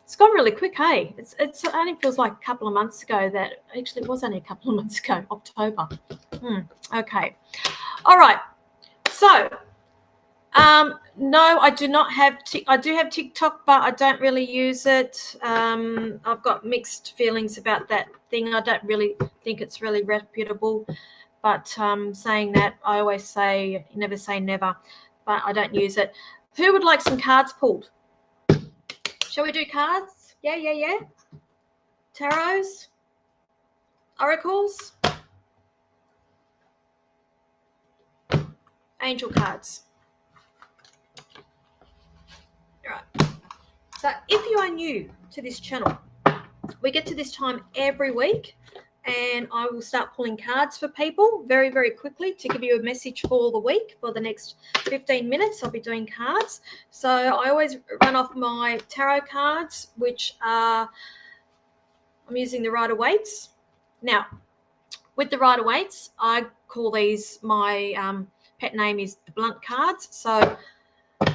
It's gone really quick, hey? It only feels like a couple of months ago that actually it was only a couple of months ago, October. Okay. All right. So, no, I do not have. I do have TikTok, but I don't really use it. I've got mixed feelings about that thing. I don't really think it's really reputable. But saying that, I always say never say never. But I don't use it. Who would like some cards pulled? Shall we do cards? Yeah. Tarots? Oracles? Angel cards. All right. So if you are new to this channel, we get to this time every week and I will start pulling cards for people very, very quickly to give you a message for the week. For the next 15 minutes, I'll be doing cards. So I always run off my tarot cards, which are, I'm using the Rider-Waite's. Now, with the Rider-Waite's, I call these, my pet name is the blunt cards. So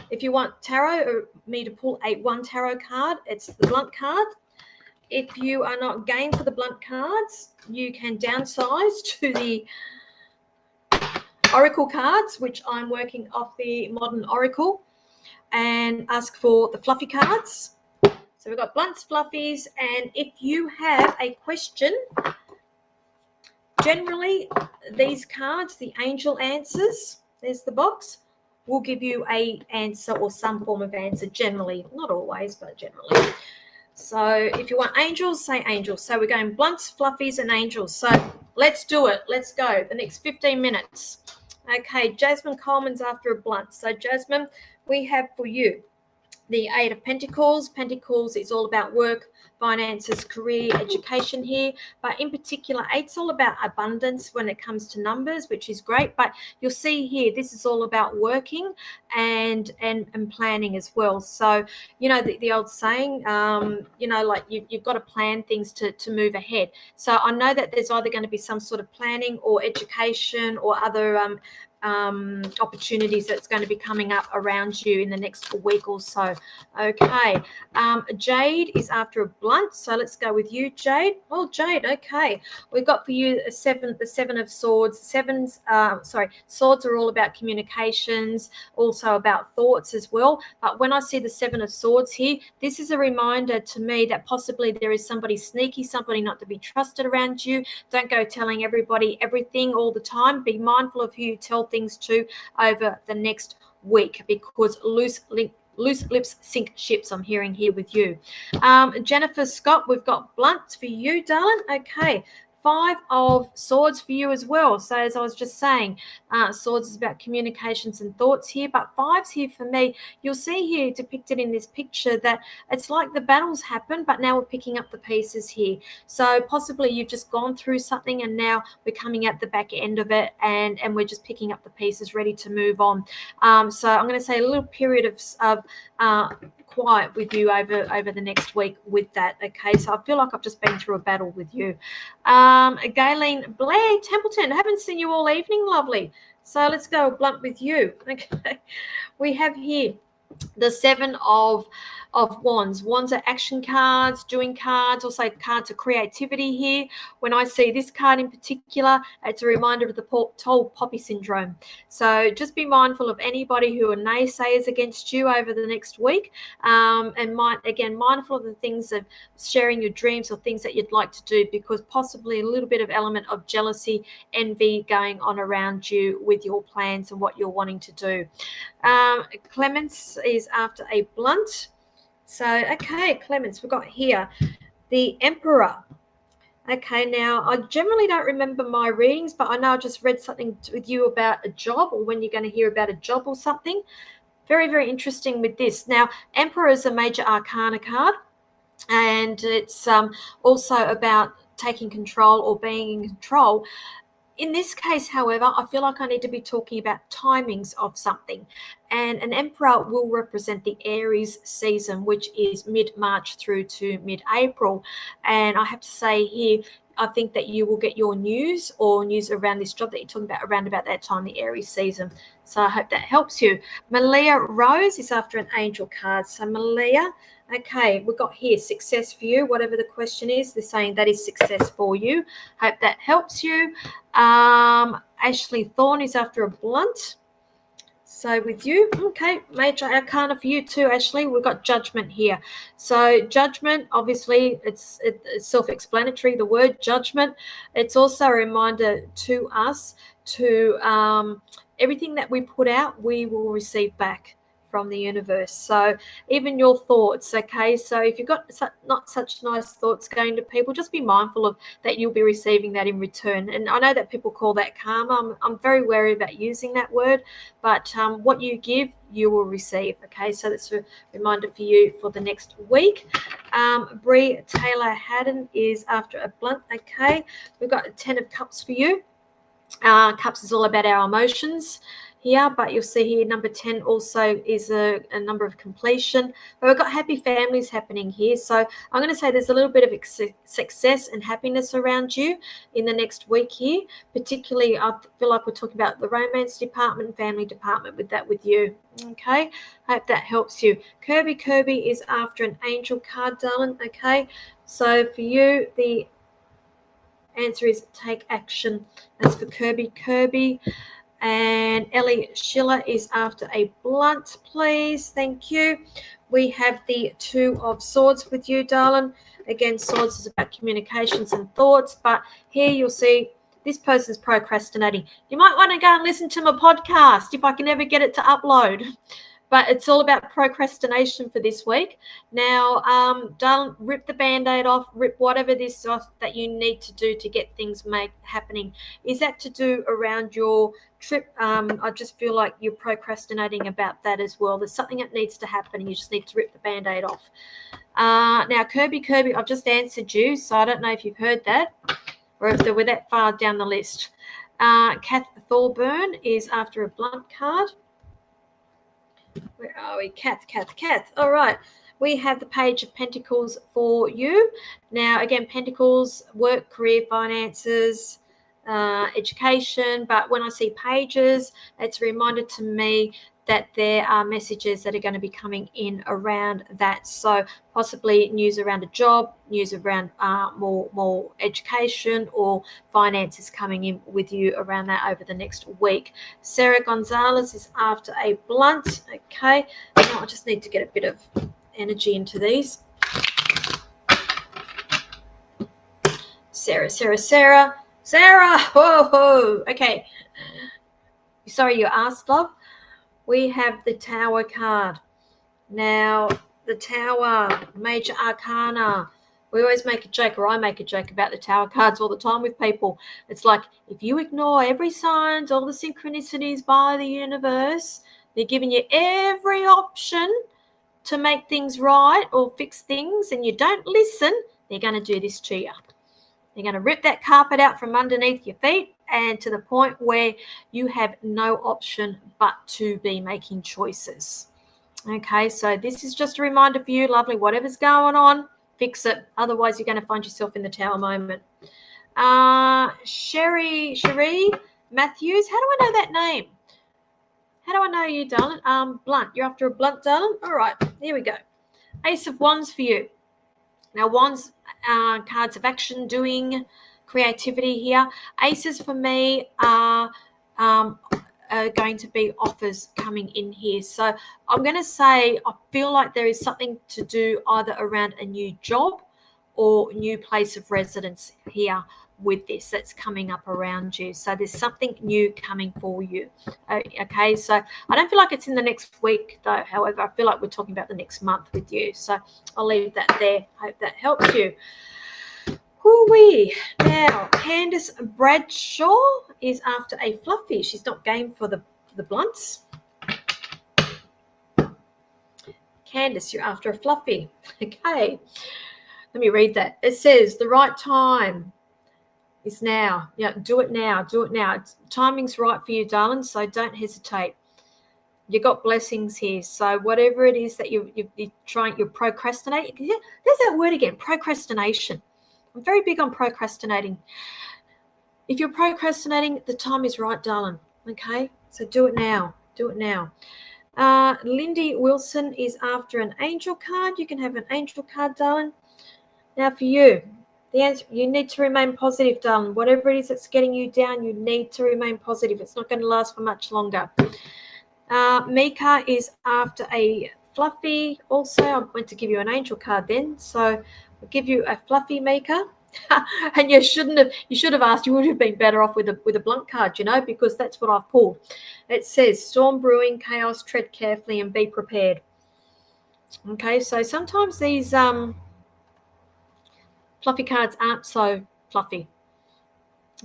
if you want tarot or me to pull one tarot card, it's the blunt card. If you are not game for the blunt cards, you can downsize to the oracle cards, which I'm working off the Modern Oracle, and ask for the fluffy cards. So we've got blunts, fluffies, and if you have a question, generally these cards, the angel answers, there's the box, will give you a answer or some form of answer, generally, not always, but generally. So if you want angels, say angels. So we're going blunts, fluffies, and angels. So let's do it. Let's go. The next 15 minutes. Okay, Jasmine Coleman's after a blunt. So Jasmine, we have for you the Eight of Pentacles. Pentacles is all about work, finances, career, education here. But in particular, eight's all about abundance when it comes to numbers, which is great. But you'll see here, this is all about working and planning as well. So, you know, the old saying, you know, like you've got to plan things to move ahead. So I know that there's either going to be some sort of planning or education or other opportunities that's going to be coming up around you in the next week or so. Okay, Jade is after a blunt, so let's go with you, Jade. Oh, Jade, okay, we've got for you the seven of swords. Swords are all about communications, also about thoughts as well. But when I see the seven of swords here, this is a reminder to me that possibly there is somebody sneaky, somebody not to be trusted around you. Don't go telling everybody everything all the time. Be mindful of who you tell things to over the next week, because loose lips sink ships, I'm hearing here with you. Jennifer Scott, we've got blunts for you, darling. Okay, 5 of swords for you as well. So as I was just saying, swords is about communications and thoughts here, but 5's here for me. You'll see here depicted in this picture that it's like the battles happen, but now we're picking up the pieces here. So possibly you've just gone through something and now we're coming at the back end of it, and we're just picking up the pieces ready to move on. So I'm going to say a little period of quiet with you over the next week with that. Okay, so I feel like I've just been through a battle with you. Gayleen Blair Templeton, I haven't seen you all evening, lovely. So let's go blunt with you. Okay, we have here the 7 of wands. Wands are action cards, doing cards, also cards of creativity here. When I see this card in particular, it's a reminder of the tall poppy syndrome. So just be mindful of anybody who are naysayers against you over the next week, and mindful of the things of sharing your dreams or things that you'd like to do, because possibly a little bit of element of jealousy, envy going on around you with your plans and what you're wanting to do. Clements is after a blunt. So, okay, Clements, we've got here the Emperor. Okay, now I generally don't remember my readings, but I know I just read something with you about a job, or when you're going to hear about a job or something. Very, very interesting with this. Now, Emperor is a major arcana card, and it's also about taking control or being in control. In this case, however, I feel like I need to be talking about timings of something. And an emperor will represent the Aries season, which is mid-March through to mid-April. And I have to say here, I think that you will get your news around this job that you're talking about around about that time, the Aries season. So I hope that helps you. Malia Rose is after an angel card. So Malia, okay, we've got here success for you. Whatever the question is, they're saying that is success for you. Hope that helps you. Ashley Thorne is after a blunt. So with you, okay, major arcana for you too, Ashley. We've got judgment here. So judgment, obviously, it's self-explanatory, the word judgment. It's also a reminder to us to everything that we put out, we will receive back from the universe. So even your thoughts, okay? So if you've got not such nice thoughts going to people, just be mindful of that you'll be receiving that in return. And I know that people call that karma. I'm very wary about using that word, but what you give, you will receive, okay? So that's a reminder for you for the next week. Bree Taylor Haddon is after a blunt, okay? We've got 10 of Cups for you. Cups is all about our emotions here, but you'll see here number 10 also is a number of completion. But we've got happy families happening here. So I'm going to say there's a little bit of success and happiness around you in the next week here. Particularly, I feel like we're talking about the romance department and family department with you. Okay, hope that helps you. Kirby is after an angel card, darling. Okay, so for you, the answer is take action. That's for Kirby. And Ellie Schiller is after a blunt, please. Thank you. We have the 2 of Swords with you, darling. Again, Swords is about communications and thoughts, but here you'll see this person's procrastinating. You might want to go and listen to my podcast if I can ever get it to upload. But it's all about procrastination for this week. Now, don't rip the Band-Aid off, rip whatever this off that you need to do to get things happening. Is that to do around your trip? I just feel like you're procrastinating about that as well. There's something that needs to happen. You just need to rip the Band-Aid off. Now, Kirby, I've just answered you, so I don't know if you've heard that or if they were that far down the list. Kath Thorburn is after a blunt card. Where are we? Kath. All right. We have the Page of Pentacles for you. Now, again, Pentacles, work, career, finances, education. But when I see pages, it's a reminder to me that there are messages that are going to be coming in around that. So possibly news around a job, news around more education or finances coming in with you around that over the next week. Sarah Gonzalez is after a blunt. Okay. Now I just need to get a bit of energy into these. Sarah. Whoa. Okay. Sorry you asked, love. We have the Tower card. Now, the Tower, Major Arcana. We always make a joke, or I make a joke about the Tower cards all the time with people. It's like, if you ignore every signs, all the synchronicities by the universe, they're giving you every option to make things right or fix things, and you don't listen, they're going to do this to you. They're going to rip that carpet out from underneath your feet, and to the point where you have no option but to be making choices. Okay, so this is just a reminder for you, lovely. Whatever's going on, fix it. Otherwise, you're going to find yourself in the Tower moment. Cherie Matthews. How do I know that name? How do I know you, darling? Blunt. You're after a blunt, darling? All right, here we go. Ace of Wands for you. Now, Wands, cards of action, doing, creativity here. Aces for me are going to be offers coming in here. So I'm going to say I feel like there is something to do either around a new job or new place of residence here with this that's coming up around you. So there's something new coming for you. Okay, so I don't feel like it's in the next week though. However, I feel like we're talking about the next month with you. So I'll leave that there. Hope that helps you. Hoo-wee. Now, Candice Bradshaw is after a fluffy. She's not game for the blunts. Candice, you're after a fluffy. Okay. Let me read that. It says the right time. is now. Yeah, do it now. Do it now. Timing's right for you, darling, so don't hesitate. You got blessings here. So whatever it is that you're procrastinating. Yeah, there's that word again, procrastination. I'm very big on procrastinating. If you're procrastinating, the time is right, darling. Okay, so do it now. Do it now. Lindy Wilson is after an angel card. You can have an angel card, darling. Now for you, the answer, you need to remain positive, darling. Whatever it is that's getting you down, you need to remain positive. It's not going to last for much longer. Mika is after a fluffy. Also, I'm going to give you an angel card then. So I'll give you a fluffy Mika. And you should have asked. You would have been better off with a blunt card, because that's what I've pulled. It says storm brewing, chaos, tread carefully and be prepared. Okay, so sometimes these fluffy cards aren't so fluffy.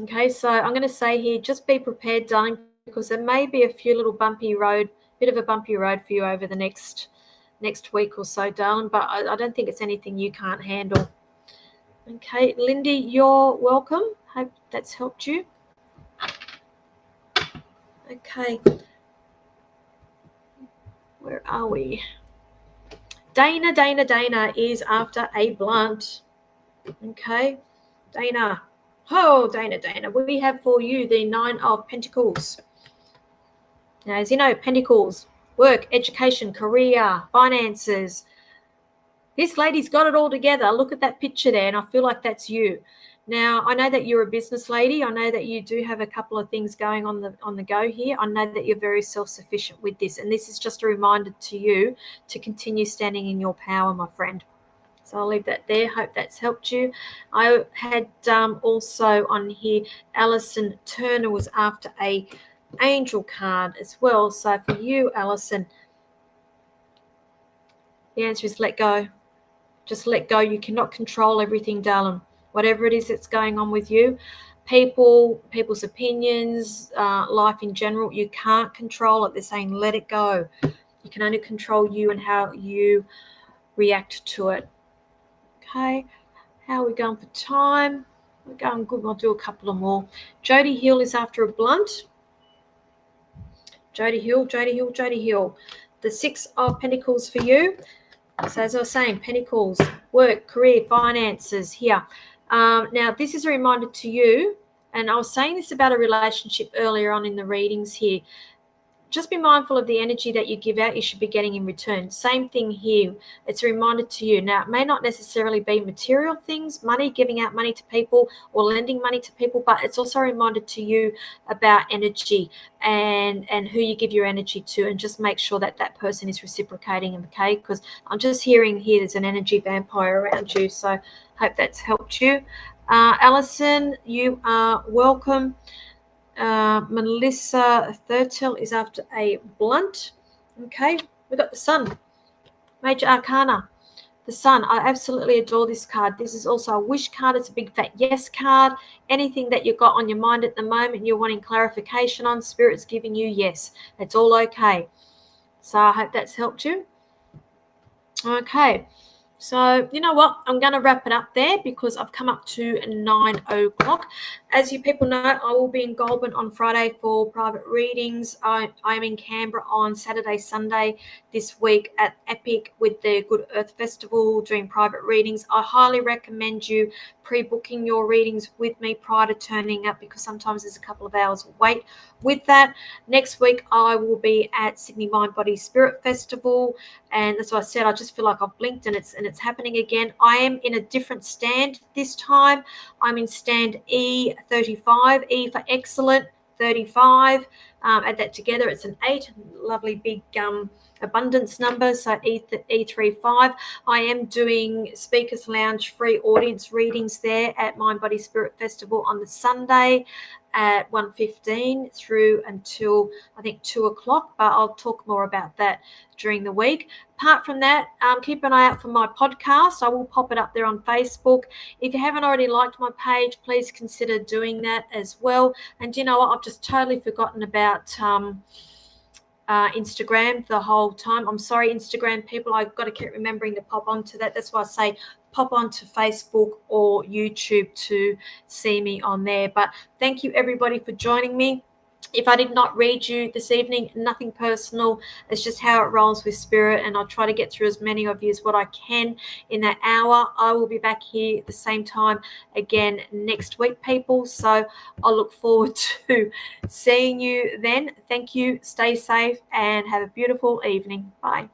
Okay, so I'm going to say here, just be prepared, darling, because there may be a few little bit of a bumpy road for you over the next week or so, darling, but I don't think it's anything you can't handle. Okay, Lindy, you're welcome. Hope that's helped you. Okay. Where are we? Dana is after a blunt. Okay. Dana. Oh, Dana. We have for you the 9 of Pentacles. Now, as you know, Pentacles, work, education, career, finances. This lady's got it all together. Look at that picture there, and I feel like that's you. Now, I know that you're a business lady. I know that you do have a couple of things going on the go here. I know that you're very self-sufficient with this, and this is just a reminder to you to continue standing in your power, my friend. So I'll leave that there. Hope that's helped you. I had also on here, Alison Turner was after a angel card as well. So for you, Alison, the answer is let go. Just let go. You cannot control everything, darling. Whatever it is that's going on with you, people's opinions, life in general, you can't control it. They're saying let it go. You can only control you and how you react to it. Okay, how are we going for time? We're going good. I'll do a couple of more. Jody Hill is after a blunt. Jody Hill. The 6 of Pentacles for you. So as I was saying, Pentacles, work, career, finances here. Now, this is a reminder to you, and I was saying this about a relationship earlier on in the readings here. Just be mindful of the energy that you give out, you should be getting in return. Same thing here. It's a reminder to you. Now, it may not necessarily be material things, money, giving out money to people or lending money to people, but it's also a reminder to you about energy and who you give your energy to, and just make sure that that person is reciprocating, okay? Because I'm just hearing here there's an energy vampire around you, so hope that's helped you. Alison, you are welcome. Melissa Thurtell is after a blunt. Okay, we've got the Sun, Major Arcana. The Sun, I absolutely adore this card. This is also a wish card. It's a big fat yes card. Anything that you've got on your mind at the moment you're wanting clarification on, Spirit's giving you yes. It's all okay. So I hope that's helped you. Okay. So, you know what? I'm going to wrap it up there because I've come up to 9 o'clock. As you people know, I will be in Goulburn on Friday for private readings. I'm in Canberra on Saturday, Sunday this week at Epic with the Good Earth Festival doing private readings. I highly recommend you pre-booking your readings with me prior to turning up because sometimes there's a couple of hours wait with that. Next week, I will be at Sydney Mind Body Spirit Festival. And that's what I said. I just feel like I've blinked and it's happening again. I am in a different stand this time. I'm in stand E35, E for excellent, 35. Add that together, it's an 8, lovely big abundance number, so E35. I am doing Speakers Lounge free audience readings there at Mind Body Spirit Festival on the Sunday at 1:15 through until I think 2 o'clock, but I'll talk more about that during the week. Apart from that, keep an eye out for my podcast. I will pop it up there on Facebook. If you haven't already liked my page, please consider doing that as well. And you know what? I've just totally forgotten about Instagram the whole time. I'm sorry, Instagram people, I've got to keep remembering to pop onto that. That's why I say pop onto Facebook or YouTube to see me on there. But thank you everybody for joining me. If I did not read you this evening, nothing personal. It's just how it rolls with spirit, and I'll try to get through as many of you as what I can in that hour. I will be back here at the same time again next week, people. So I'll look forward to seeing you then. Thank you. Stay safe and have a beautiful evening. Bye.